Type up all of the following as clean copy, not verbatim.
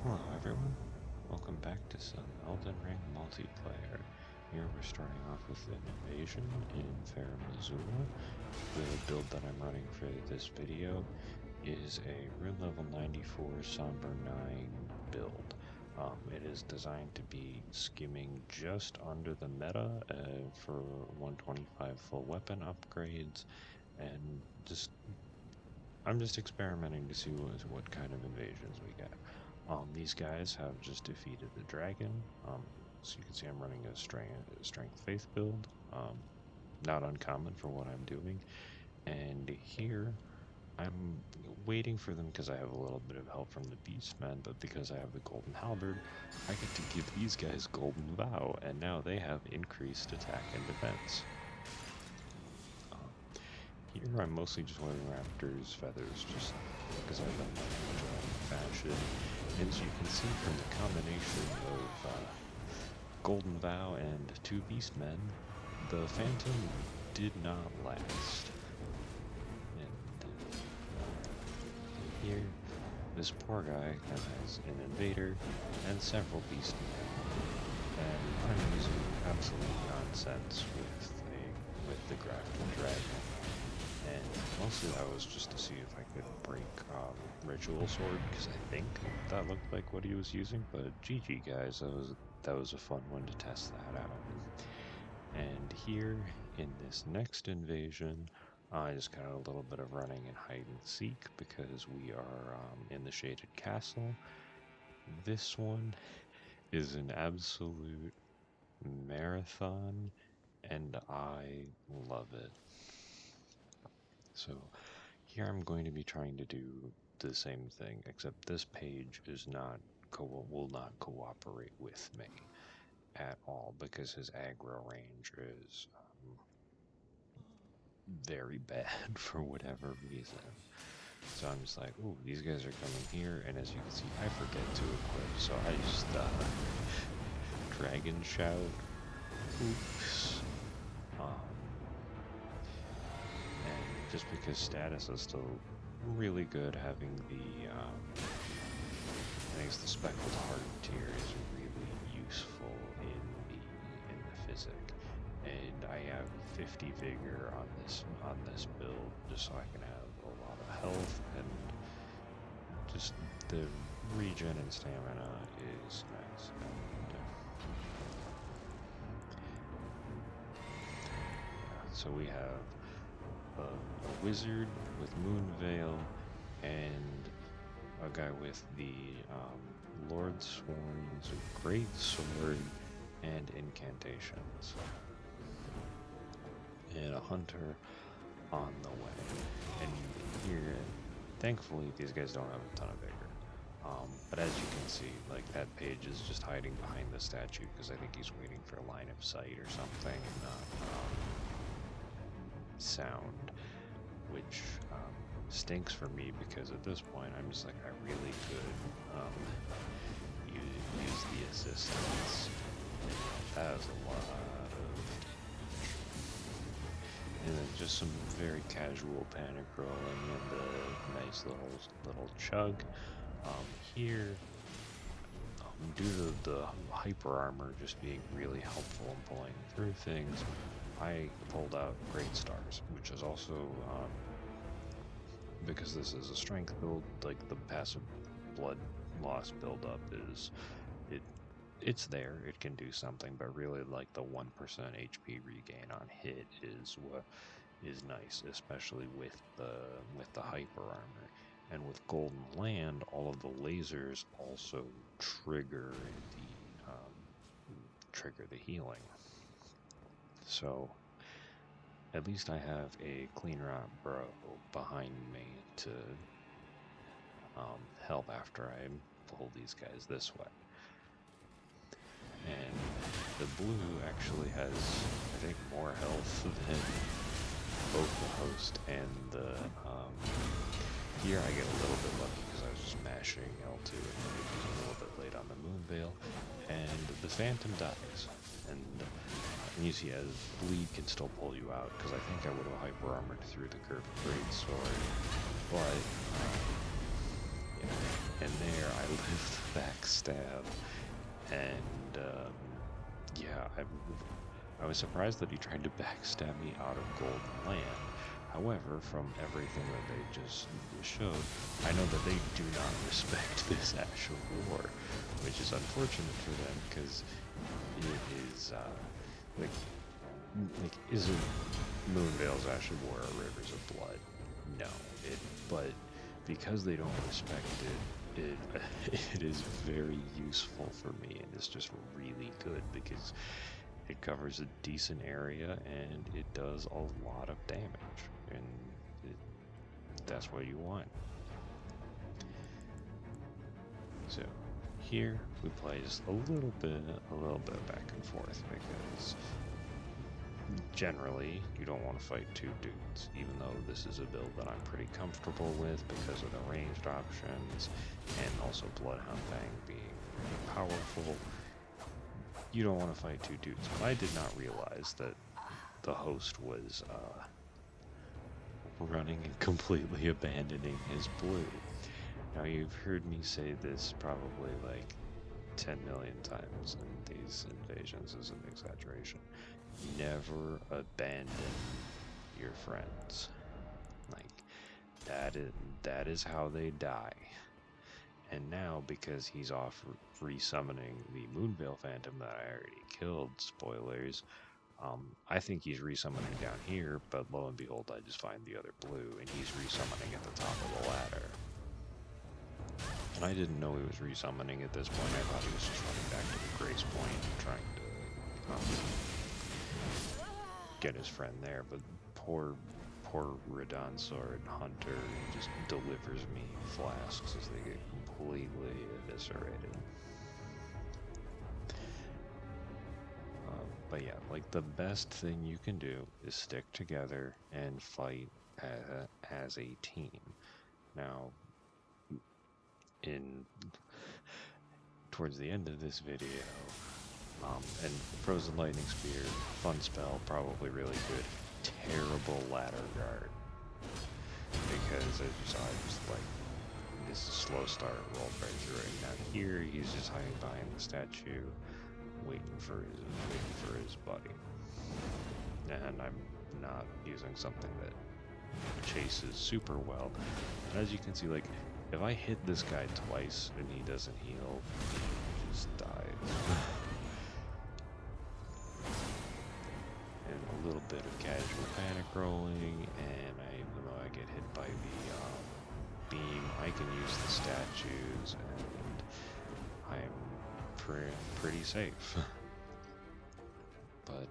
Hello everyone, welcome back to some Elden Ring multiplayer. Here we're starting off with an invasion in Fair Missoula. The build that I'm running for this video is a rune level 94 Somber 9 build. It is designed to be skimming just under the meta for 125 full weapon upgrades, and I'm just experimenting to see what kind of invasions we get. These guys have just defeated the dragon. So you can see I'm running a strength faith build. Not uncommon for what I'm doing. And here I'm waiting for them because I have a little bit of help from the beastmen, but because I have the golden halberd, I get to give these guys golden vow, and now they have increased attack and defense. Here I'm mostly just wearing raptor's feathers, just because I've been enjoying fashion. And as you can see from the combination of Golden Vow and two Beastmen, the Phantom did not last. And here, this poor guy has an invader and several Beastmen, and I'm using absolute nonsense with the grafted dragon. And mostly that was just to see if I could break Ritual Sword, because I think that looked like what he was using, but GG guys, that was a fun one to test that out. And here, in this next invasion, I just got a little bit of running and hide and seek, because we are in the Shaded Castle. This one is an absolute marathon, and I love it. So here I'm going to be trying to do the same thing, except this page will not cooperate with me at all because his aggro range is very bad for whatever reason. So I'm just like, ooh, these guys are coming here, and as you can see, I forget to equip, so I just Dragon Shout. Oops. And just because status is still really good, having the I guess the speckled heart tier is really useful in the physic. And I have 50 vigor on this build just so I can have a lot of health, and just the regen and stamina is nice. So we have a wizard with Moonveil and a guy with the Lord Sworn's Great Sword and incantations, and a hunter on the way. And here, thankfully, these guys don't have a ton of vigor. But as you can see, like, that page is just hiding behind the statue because I think he's waiting for line of sight or something, and not sound, which stinks for me because at this point I'm just like, I really could use the assistance. That was a lot of, and then just some very casual panic rolling and a nice little chug. Here, due to the hyper armor just being really helpful in pulling through things, I pulled out Great Stars, which is also because this is a strength build, like the passive blood loss buildup it's there, it can do something, but really like the 1% HP regain on hit is what is nice, especially with the hyper armor. And with Golden Land, all of the lasers also trigger the healing. So at least I have a clean rot bro behind me to help after I pull these guys this way. And the blue actually has, I think, more health than both the host and the here I get a little bit lucky because I was just mashing L2 and maybe a little bit late on the Moonveil, and the Phantom dies. And you see, as bleed can still pull you out, because I think I would have hyper armored through the curved great sword, but yeah. And there, I lived the backstab, and yeah, I was surprised that he tried to backstab me out of Golden Land. However, from everything that they just showed, I know that they do not respect this actual war, which is unfortunate for them because it is isn't Moonveil's Ash of War or Rivers of Blood? No, but because they don't respect it is very useful for me, and it's just really good because it covers a decent area and it does a lot of damage, and that's what you want. So here we play just a little bit back and forth because generally you don't want to fight two dudes, even though this is a build that I'm pretty comfortable with because of the ranged options and also Bloodhound Fang being powerful. You don't want to fight two dudes. I did not realize that the host was running and completely abandoning his blue. Now, you've heard me say this probably like 10 million times, and these invasions is an exaggeration. Never abandon your friends. Like, that is how they die. And now, because he's off resummoning the Moonveil Phantom that I already killed, spoilers, I think he's resummoning down here, but lo and behold, I just find the other blue, and he's resummoning at the top of the ladder. And I didn't know he was resummoning at this point. I thought he was just running back to the Grace Point and trying to get his friend there, but poor Radon Sword Hunter just delivers me flasks as they get completely eviscerated. But yeah, like the best thing you can do is stick together and fight as a team. Now, towards the end of this video, and Frozen Lightning Spear, fun spell, probably really good. Terrible ladder guard, because as you saw, I just like this slow start rolled right through it. Now here, he's just hiding behind the statue, waiting for his buddy. And I'm not using something that chases super well. And as you can see, like if I hit this guy twice and he doesn't heal, he just dies. And a little bit of casual panic rolling, and even though I get hit by the beam, I can use the statues, and I'm pretty safe. But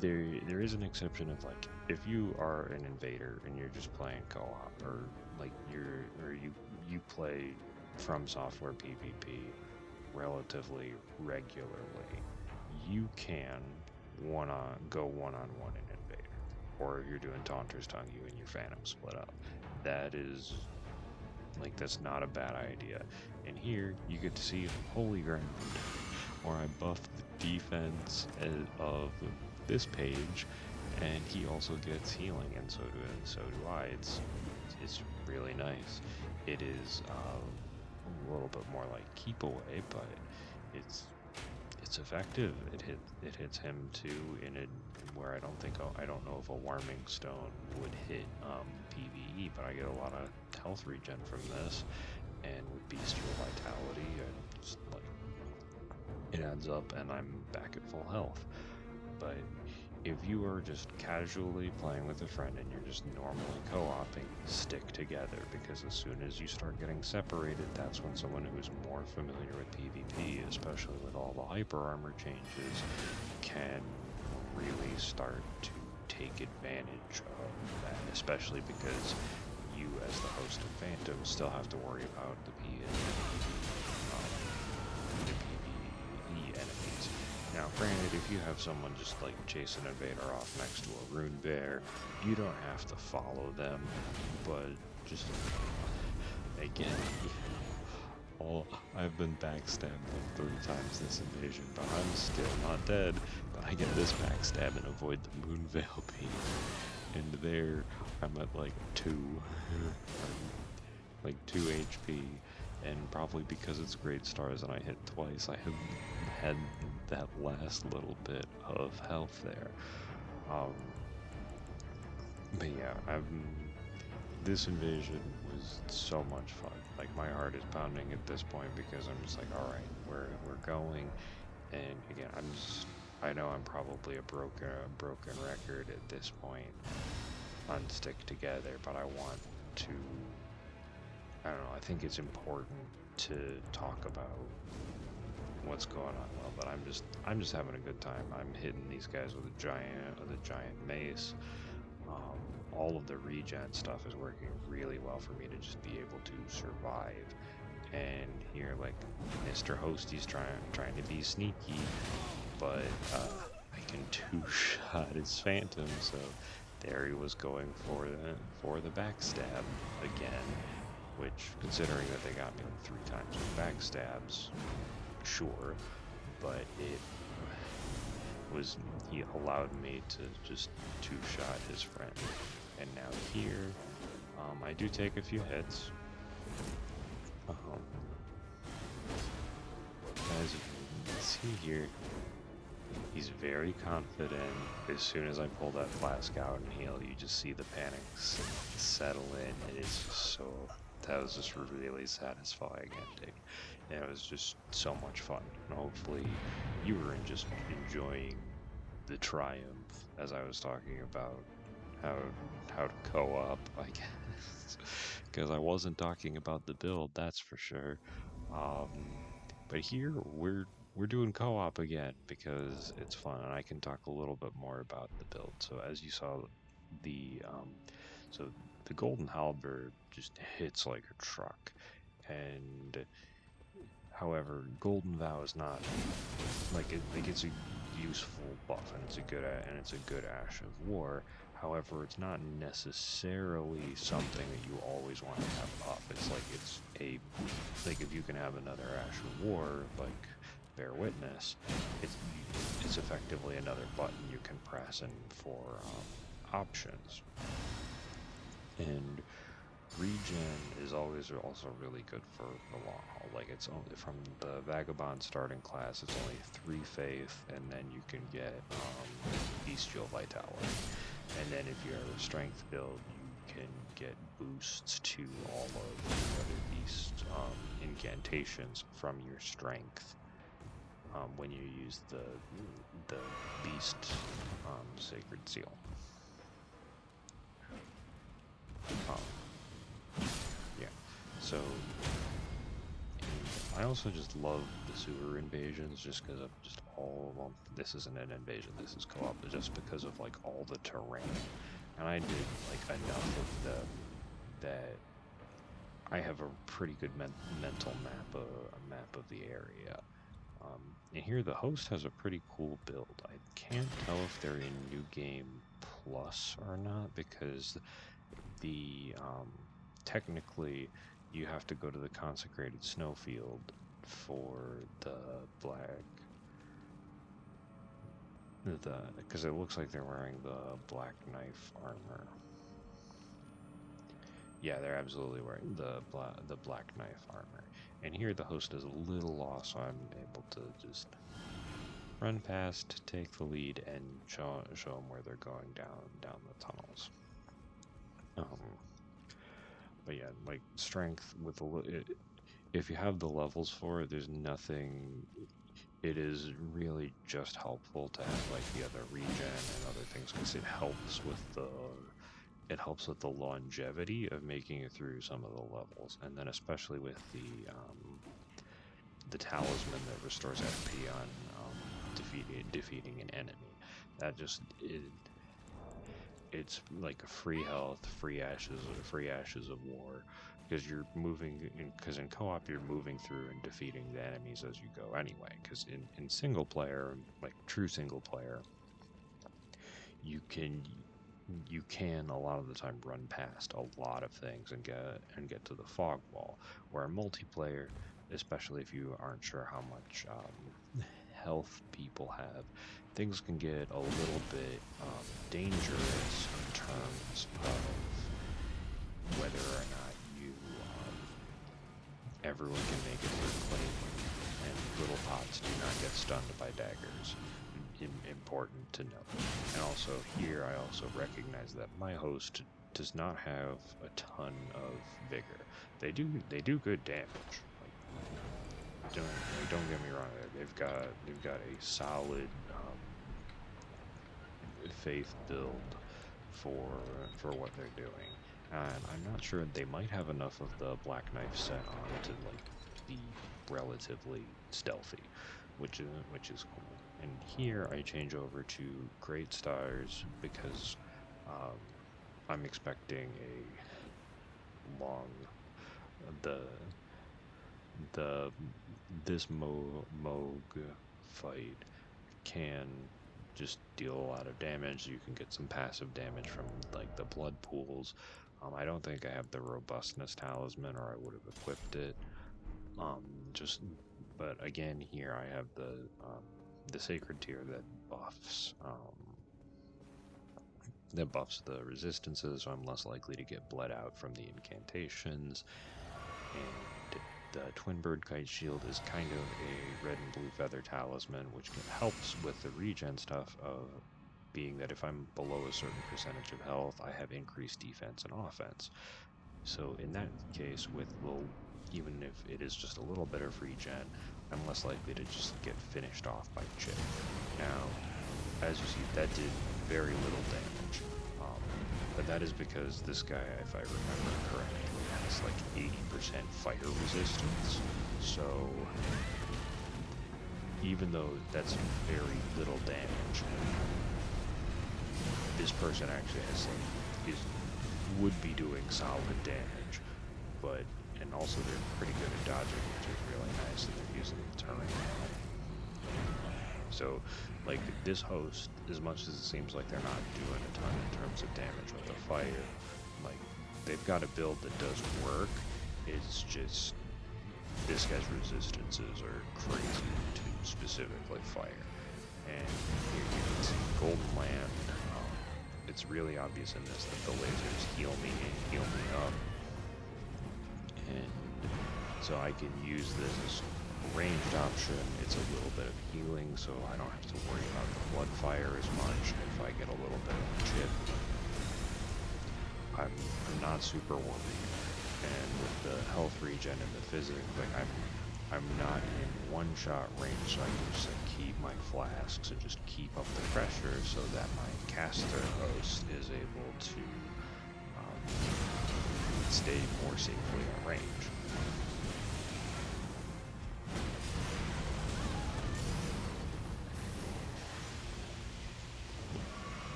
there is an exception of like if you are an invader and you're just playing co-op, or like you play From Software PvP relatively regularly, you can go one-on-one in Invader. Or if you're doing Taunter's Tongue, you and your Phantom split up. That is, like, that's not a bad idea. And here, you get to see Holy Ground, where I buff the defense of this page, and he also gets healing, and so do I. It's really nice. It is a little bit more like keep away, but it's effective. It hits him too in it where I don't know if a Warming Stone would hit PVE, but I get a lot of health regen from this, and with Bestial Vitality, it's like it adds up, and I'm back at full health. But if you are just casually playing with a friend and you're just normally co-oping, stick together, because as soon as you start getting separated, that's when someone who's more familiar with PvP, especially with all the hyper armor changes, can really start to take advantage of that, especially because you as the host of Phantom still have to worry about the PvE enemies. Now, granted, if you have someone just like chase an invader off next to a rune bear, you don't have to follow them, but just again, I've been backstabbed like 3 times this invasion, but I'm still not dead. But I get this backstab and avoid the Moonveil beam, and there I'm at like 2 HP, and probably because it's great stars and I hit twice, I have had that last little bit of health there. But yeah, this invasion was so much fun. Like my heart is pounding at this point because I'm just like, all right, we're going, and again, I know I'm probably a broken record at this point on Stick Together, but I want to. I don't know. I think it's important to talk about what's going on. Well, but I'm just having a good time. I'm hitting these guys with a giant mace. All of the regen stuff is working really well for me to just be able to survive. And here, like Mr. Hosty's trying to be sneaky, but I can two-shot his phantom. So there he was going for the backstab again. Which, considering that they got me like 3 times with backstabs, sure, but he allowed me to just two-shot his friend. And now here, I do take a few hits. As you can see here, he's very confident. As soon as I pull that flask out and heal, you just see the panic settle in. It is just so... That was just really satisfying ending. And it was just so much fun. And hopefully you were just enjoying the triumph as I was talking about how to co-op, I guess. Because I wasn't talking about the build, that's for sure. But here we're doing co-op again because it's fun, and I can talk a little bit more about the build. So as you saw, the the golden halberd just hits like a truck, and however, golden vow is not like it's a useful buff, and it's a good ash of war. However, it's not necessarily something that you always want to have up. It's like if you can have another ash of war, like bear witness, it's effectively another button you can press and for options. And regen is always also really good for the long haul. Like it's only from the Vagabond starting class, it's only 3 faith, and then you can get bestial vitality. And then if you have a strength build, you can get boosts to all of the other beast incantations from your strength when you use the beast sacred seal. Yeah, so I also just love the sewer invasions just because of just all of them. This isn't an invasion, this is co-op, but just because of like all the terrain. And I did like enough of them that I have a pretty good mental map of the area. And here the host has a pretty cool build. I can't tell if they're in New Game Plus or not because the technically you have to go to the consecrated snowfield for the because it looks like they're wearing the black knife armor. Yeah, they're absolutely wearing the black knife armor. And here the host is a little lost, so I'm able to just run past, take the lead, and show them where they're going down the tunnels. But yeah, like strength with if you have the levels for it, there's nothing. It is really just helpful to have like the other regen and other things because it helps with the longevity of making it through some of the levels, and then especially with the talisman that restores FP on defeating an enemy. That just it's like a free health, free ashes of war, because you're moving because in co-op you're moving through and defeating the enemies as you go anyway. Because in single player, like true single player, you can a lot of the time run past a lot of things and get to the fog wall. Where in multiplayer, especially if you aren't sure how much health people have, things can get a little bit dangerous in terms of whether or not everyone can make it through clean, and little pots do not get stunned by daggers. Important to note. And also here, I also recognize that my host does not have a ton of vigor. They do good damage. Don't get me wrong. They've got a solid faith build for what they're doing. And I'm not sure, they might have enough of the Black Knife set on to like be relatively stealthy, which is cool. And here I change over to Great Stars because I'm expecting a long the the this Moog fight can just deal a lot of damage. You can get some passive damage from like the blood pools. I don't think I have the robustness talisman, or I would have equipped it. Just, but again, here I have the sacred tier that buffs the resistances, so I'm less likely to get bled out from the incantations. And the Twin Bird Kite Shield is kind of a red and blue feather talisman, which helps with the regen stuff of being that if I'm below a certain percentage of health, I have increased defense and offense. So in that case, even if it is just a little bit of regen, I'm less likely to just get finished off by chip. Now, as you see, that did very little damage. But that is because this guy, if I remember correctly, has like 80% fire resistance. So even though that's very little damage, this person actually has would be doing solid damage. And also they're pretty good at dodging, which is really nice, and they're using the terrain. So, like, this host, as much as it seems like they're not doing a ton in terms of damage with the fire, like, they've got a build that does work. It's just, this guy's resistances are crazy to specifically fire. And here you can see Golden Land. It's really obvious in this that the lasers heal me and heal me up. And so I can use this as ranged option. It's a little bit of healing, so I don't have to worry about the blood fire as much. If I get a little bit of chip, I'm not super worried. And with the health regen and the physics, like I'm not in one-shot range, so I can just like keep my flasks and just keep up the pressure so that my caster host is able to stay more safely in range.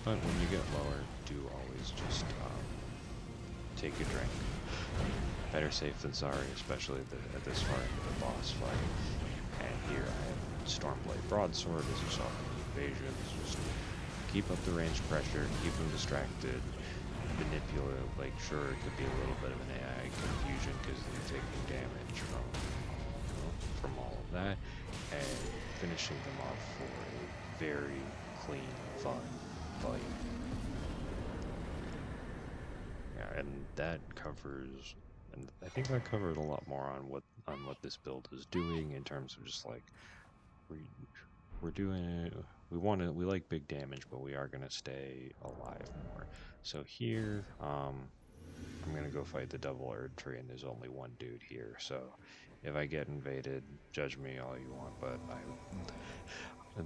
But when you get lower, do always just take a drink. Better safe than sorry, especially at this far into the boss fight. And here I have Stormblade Broadsword, as you saw from the invasions. Just keep up the range pressure, keep them distracted, manipulate. Like, sure, it could be a little bit of an AI confusion because they're taking damage from all of that, and finishing them off for a very clean, fun fight. Yeah, and that covers, and I think that covered a lot more on what this build is doing in terms of just like we're doing it. We like big damage, but we are gonna stay alive more. So here, I'm gonna go fight the double Erd tree, and there's only one dude here. So if I get invaded, judge me all you want, but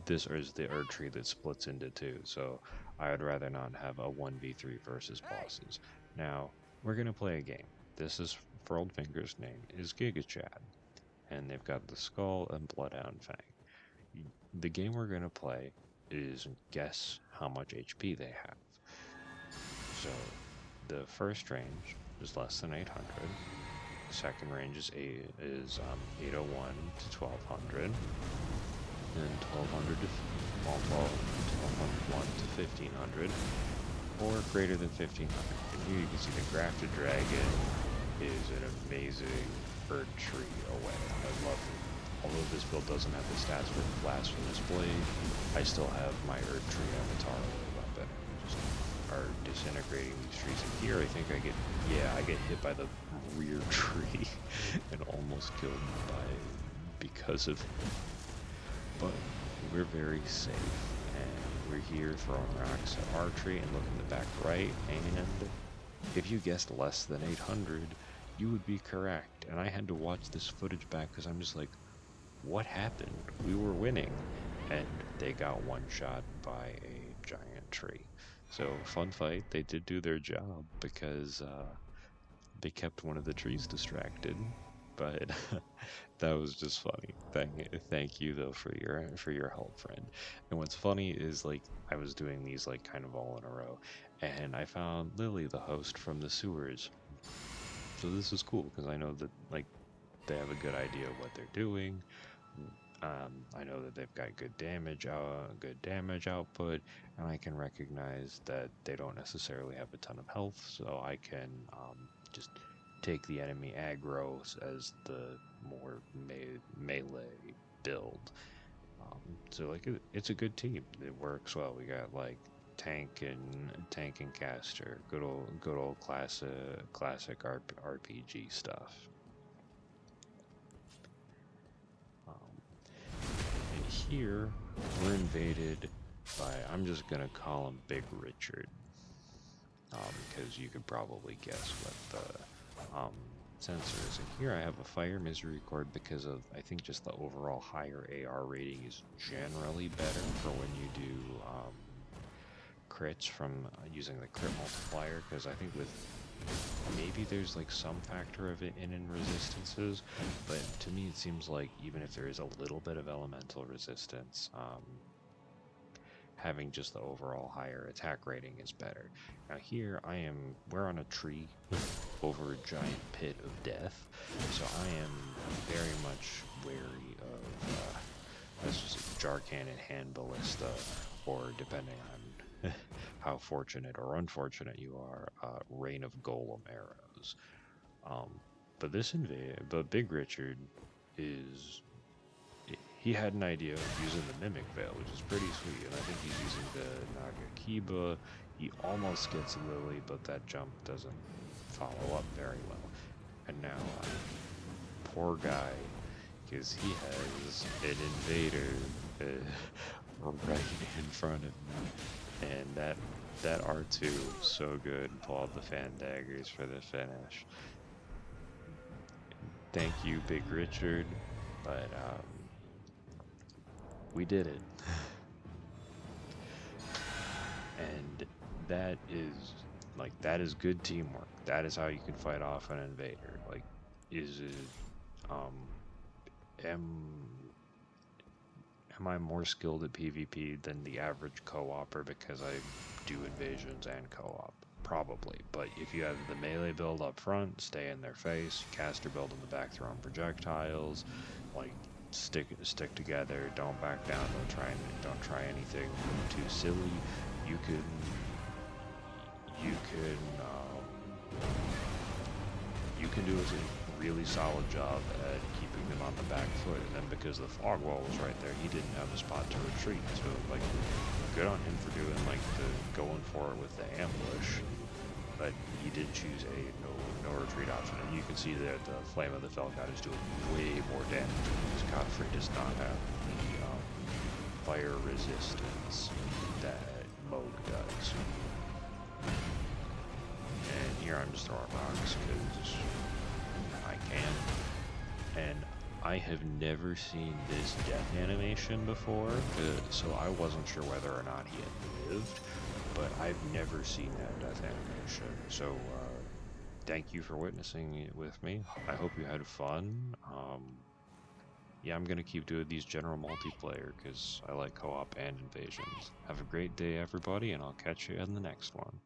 this is the Erd tree that splits into two. So I would rather not have a 1v3 versus bosses. Now we're gonna play a game. This is for Old Finger's name is Giga Chad, and they've got the Skull and Bloodhound Fang. The game we're going to play is guess how much HP they have. So the first range is less than 800. The second range is 801 to 1200. Then 1200 to 1201 to 1500, or greater than 1500. And here you can see the Grafted Dragon is an amazing Erd tree away. I love it. Although this build doesn't have the stats for the Blasphemous Blade, I still have my Erd tree Avatar weapon. Just are disintegrating these trees. And here I think I get hit by the rear tree and almost killed because of it. But we're very safe, and we're here throwing rocks at our tree, and look in the back right, and if you guessed less than 800, you would be correct. And I had to watch this footage back because I'm just like, what happened? We were winning, and they got one shot by a giant tree. So, fun fight. They did do their job because they kept one of the trees distracted. But that was just funny. Thank you though for your help, friend. And what's funny is like I was doing these like kind of all in a row, and I found Lily, the host from the sewers. So this is cool because I know that like they have a good idea of what they're doing. I know that they've got good damage output, and I can recognize that they don't necessarily have a ton of health, so I can just take the enemy aggro as the more melee build. So like it's a good team. It works well. We got like tank and caster, good old classic RPG stuff. Um, And here, we're invaded by, I'm just gonna call him Big Richard, because you could probably guess what the sensor is. And here I have a fire misery cord because of, I think just the overall higher AR rating is generally better for when you do crits from using the crit multiplier, because I think with maybe there's like some factor of it in resistances, but to me it seems like even if there is a little bit of elemental resistance, having just the overall higher attack rating is better. Now here we're on a tree over a giant pit of death, so I am very much wary of that's just a jar cannon, hand ballista, or depending on how fortunate or unfortunate you are, rain of golem arrows. Um, but Big Richard is he had an idea of using the Mimic Veil, which is pretty sweet, and I think he's using the Nagakiba. He almost gets Lily, but that jump doesn't follow up very well. And now, poor guy, because he has an invader right in front of me, and that R2 so good. Pull out the fan daggers for the finish. Thank you, Big Richard, but we did it. And that is good teamwork. That is how you can fight off an invader. Like, is it um am am I more skilled at PvP than the average co-opper because I do invasions and co-op? Probably, but if you have the melee build up front, stay in their face, caster build in the back, throwing projectiles, like stick together, don't back down, don't try anything too silly. You can you can you can do a really solid job at keeping them on the back foot, and then because the fog wall was right there, he didn't have a spot to retreat. So like, good on him for doing like the going for it with the ambush, but he did choose a no retreat option, and you can see that the flame of the fell god is doing way more damage because Godfrey does not have the fire resistance that Moog does. And here I'm just throwing rocks because I can. And I have never seen this death animation before, so I wasn't sure whether or not he had lived, but I've never seen that death animation. So thank you for witnessing it with me. I hope you had fun. Yeah, I'm gonna keep doing these general multiplayer because I like co-op and invasions. Have a great day, everybody, and I'll catch you in the next one.